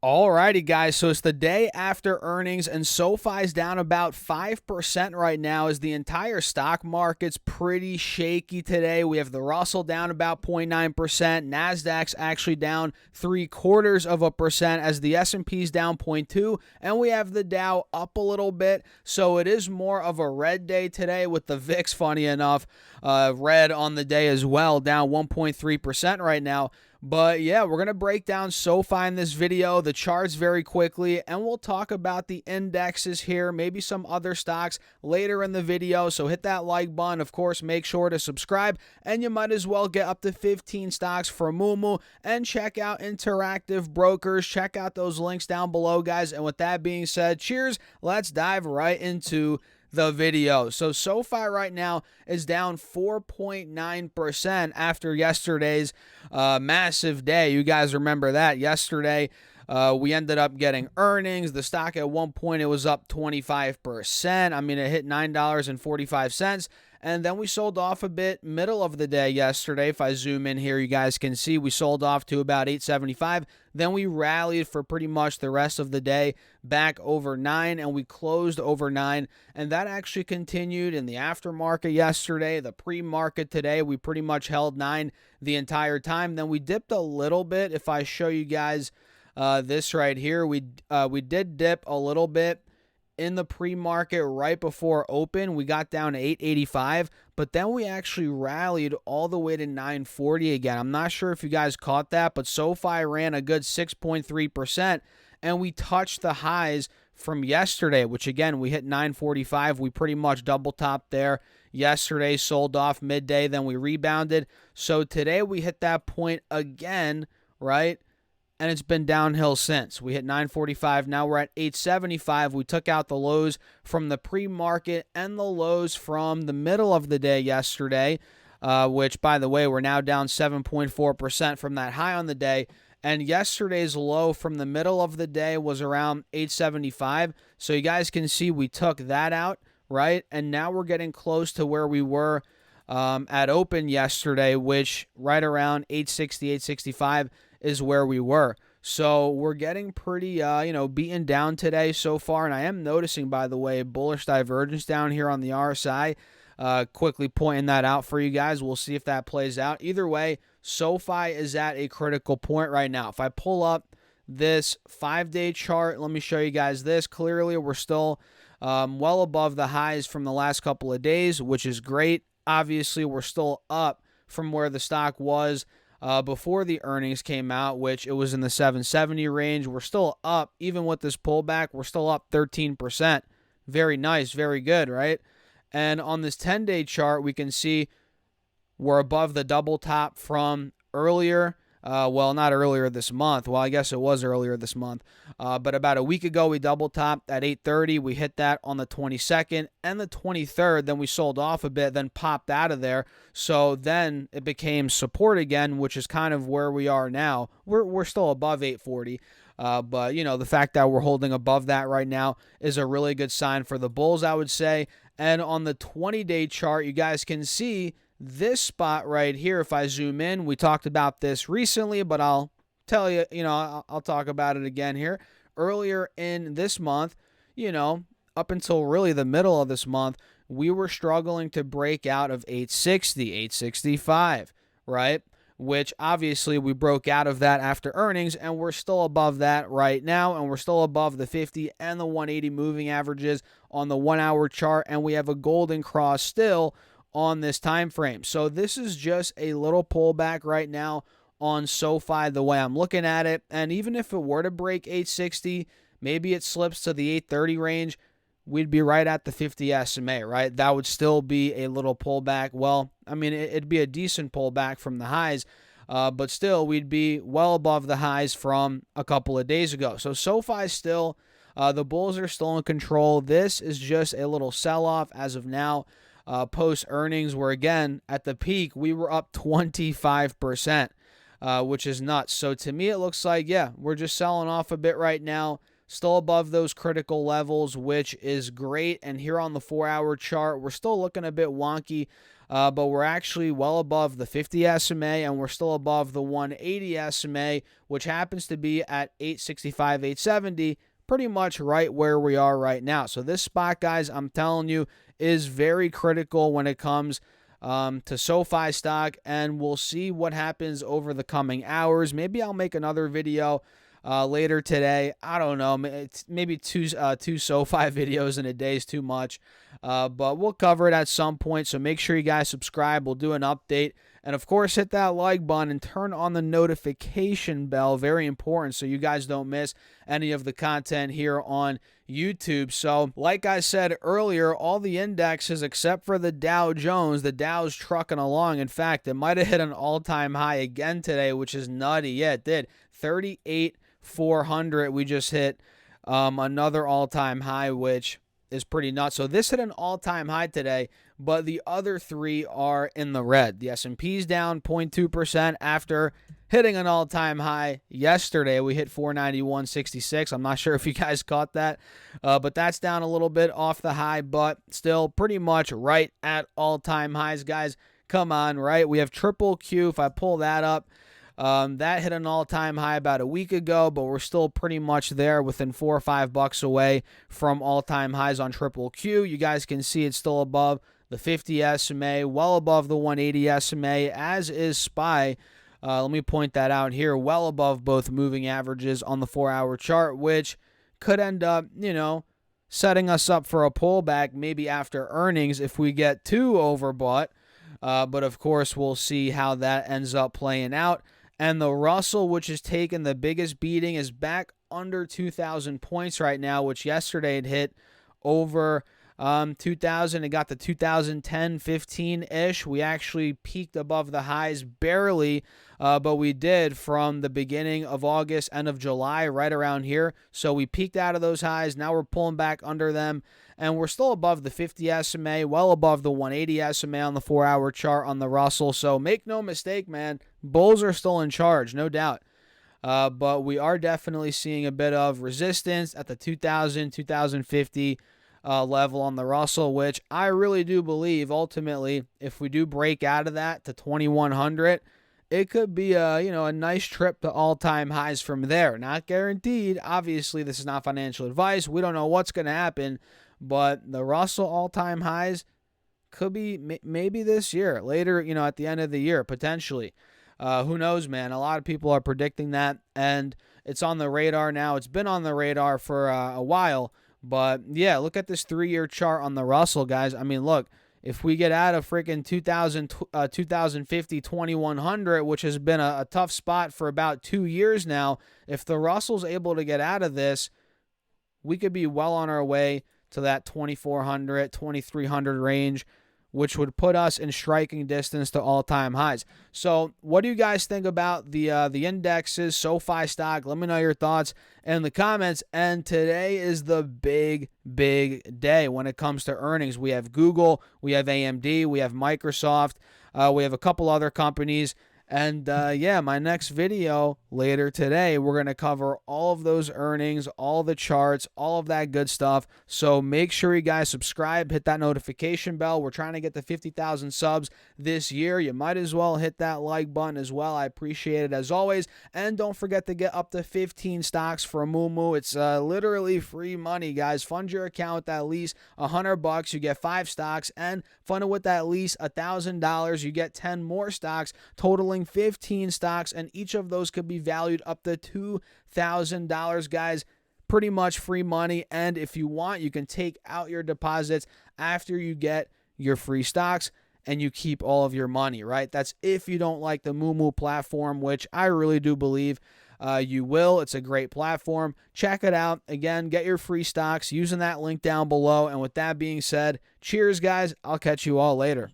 Alrighty, guys. So it's the day after earnings, and SoFi's down about 5% right now as the entire stock market's pretty shaky today. We have the Russell down about 0.9%. NASDAQ's actually down 0.75% as the S&P's down 0.2%, and we have the Dow up a little bit. So it is more of a red day today with the VIX, funny enough, red on the day as well, down 1.3% right now. But yeah, we're going to break down SoFi in this video, the charts very quickly, and we'll talk about the indexes here, maybe some other stocks later in the video. So hit that like button. Of course, make sure to subscribe, and you might as well get up to 15 stocks for Moomoo and check out Interactive Brokers. Check out those links down below, guys. And with that being said, cheers. Let's dive right into the video. So SoFi right now is down 4.9% after yesterday's massive day. You guys remember that yesterday. We ended up getting earnings. The stock at one point, it was up 25%. I mean, it hit $9.45. And then we sold off a bit middle of the day yesterday. If I zoom in here, you guys can see we sold off to about 875. Then we rallied for pretty much the rest of the day back over 9, and we closed over 9. And that actually continued in the aftermarket yesterday. The pre-market today, we pretty much held 9 the entire time. Then we dipped a little bit. If I show you guys this right here, we did dip a little bit in the pre-market right before open. We got down to 885, but then we actually rallied all the way to 940 again. I'm not sure if you guys caught that, but SoFi ran a good 6.3%, and we touched the highs from yesterday, which again, we hit 945. We pretty much double topped there yesterday, sold off midday, then we rebounded. So today we hit that point again, right? And it's been downhill since. We hit 945. Now we're at 875. We took out the lows from the pre-market and the lows from the middle of the day yesterday, which, by the way, we're now down 7.4% from that high on the day. And yesterday's low from the middle of the day was around 875. So you guys can see we took that out, right? And now we're getting close to where we were at open yesterday, which right around 860, 865 is where we were. So we're getting pretty, beaten down today so far. And I am noticing, by the way, bullish divergence down here on the RSI. Quickly pointing that out for you guys. We'll see if that plays out. Either way, SoFi is at a critical point right now. If I pull up this 5-day chart, let me show you guys this. Clearly, we're still well above the highs from the last couple of days, which is great. Obviously, we're still up from where the stock was before the earnings came out, which it was in the 770 range. We're still up. Even with this pullback, we're still up 13%. Very nice, very good, right? And on this 10-day chart, we can see we're above the double top from earlier. Well, not earlier this month. Well, I guess it was earlier this month. But about a week ago, we double topped at 830. We hit that on the 22nd and the 23rd. Then we sold off a bit, then popped out of there. So then it became support again, which is kind of where we are now. We're still above 840. But, the fact that we're holding above that right now is a really good sign for the bulls, I would say. And on the 20-day chart, you guys can see this spot right here. If I zoom in, we talked about this recently, but I'll tell you, I'll talk about it again here. Earlier in this month, up until really the middle of this month, we were struggling to break out of 860, 865, right? Which obviously we broke out of that after earnings, and we're still above that right now, and we're still above the 50 and the 180 moving averages on the 1-hour chart, and we have a golden cross still on this time frame. So this is just a little pullback right now on SoFi the way I'm looking at it. And even if it were to break 860, maybe it slips to the 830 range, we'd be right at the 50 SMA, right? That would still be a little pullback. Well, I mean, it'd be a decent pullback from the highs, but still we'd be well above the highs from a couple of days ago. So SoFi still, the bulls are still in control. This is just a little sell-off as of now. Post earnings, where again at the peak we were up 25%, which is nuts. So to me, it looks like we're just selling off a bit right now, still above those critical levels, which is great. And here on the 4-hour chart, we're still looking a bit wonky. but we're actually well above the 50 SMA, and we're still above the 180 SMA, which happens to be at 865, 870, pretty much right where we are right now. So this spot, guys, I'm telling you, is very critical when it comes to SoFi stock, and we'll see what happens over the coming hours. Maybe I'll make another video later today. I don't know. It's maybe two SoFi videos in a day is too much, but we'll cover it at some point. So make sure you guys subscribe. We'll do an update. And, of course, hit that like button and turn on the notification bell. Very important so you guys don't miss any of the content here on YouTube. So, like I said earlier, all the indexes except for the Dow Jones, the Dow's trucking along. In fact, it might have hit an all-time high again today, which is nutty. Yeah, it did. 38,400. We just hit another all-time high, which is pretty nuts. So this hit an all-time high today, but the other three are in the red. The S&P's down 0.2% after hitting an all-time high yesterday. We hit 491.66. I'm not sure if you guys caught that, but that's down a little bit off the high, but still pretty much right at all-time highs, guys. Come on, right? We have triple Q. If I pull that up, that hit an all-time high about a week ago, but we're still pretty much there, within $4 or $5 away from all-time highs on triple Q. You guys can see it's still above the 50 SMA, well above the 180 SMA, as is SPY. Let me point that out here, well above both moving averages on the 4-hour chart, which could end up, setting us up for a pullback maybe after earnings if we get too overbought. But, of course, we'll see how that ends up playing out. And the Russell, which has taken the biggest beating, is back under 2,000 points right now, which yesterday it hit over 2,000. It got to 2010, 15-ish. We actually peaked above the highs barely, but we did from the beginning of August, end of July, right around here. So we peaked out of those highs. Now we're pulling back under them, and we're still above the 50 SMA, well above the 180 SMA on the 4-hour chart on the Russell. So make no mistake, man, bulls are still in charge, no doubt. But we are definitely seeing a bit of resistance at the 2,000, 2,050 level on the Russell, which I really do believe ultimately, if we do break out of that to 2,100, it could be a nice trip to all-time highs from there. Not guaranteed. Obviously, this is not financial advice. We don't know what's going to happen, but the Russell all-time highs could be maybe this year, later, at the end of the year, potentially. Who knows, man? A lot of people are predicting that, and it's on the radar now. It's been on the radar for a while, but yeah, look at this 3-year chart on the Russell, guys. I mean, look, if we get out of freaking 2050, 2100, which has been a tough spot for about 2 years now, if the Russell's able to get out of this, we could be well on our way to that 2,400, 2,300 range, which would put us in striking distance to all-time highs. So what do you guys think about the indexes, SoFi stock? Let me know your thoughts in the comments. And today is the big day when it comes to earnings. We have Google, we have AMD, we have Microsoft, we have a couple other companies. And, my next video later today, we're going to cover all of those earnings, all the charts, all of that good stuff. So make sure you guys subscribe, hit that notification bell. We're trying to get to 50,000 subs this year. You might as well hit that like button as well. I appreciate it as always. And don't forget to get up to 15 stocks for Moomoo. It's literally free money, guys. Fund your account with at least $100. You get 5 stocks, and fund it with at least $1,000. You get 10 more stocks, totaling 15 stocks, and each of those could be valued up to $2,000, guys. Pretty much free money, and if you want, you can take out your deposits after you get your free stocks, and you keep all of your money, right? That's if you don't like the Moomoo platform, which I really do believe you will. It's a great platform. Check it out. Again, get your free stocks using that link down below, and with that being said, cheers, guys. I'll catch you all later.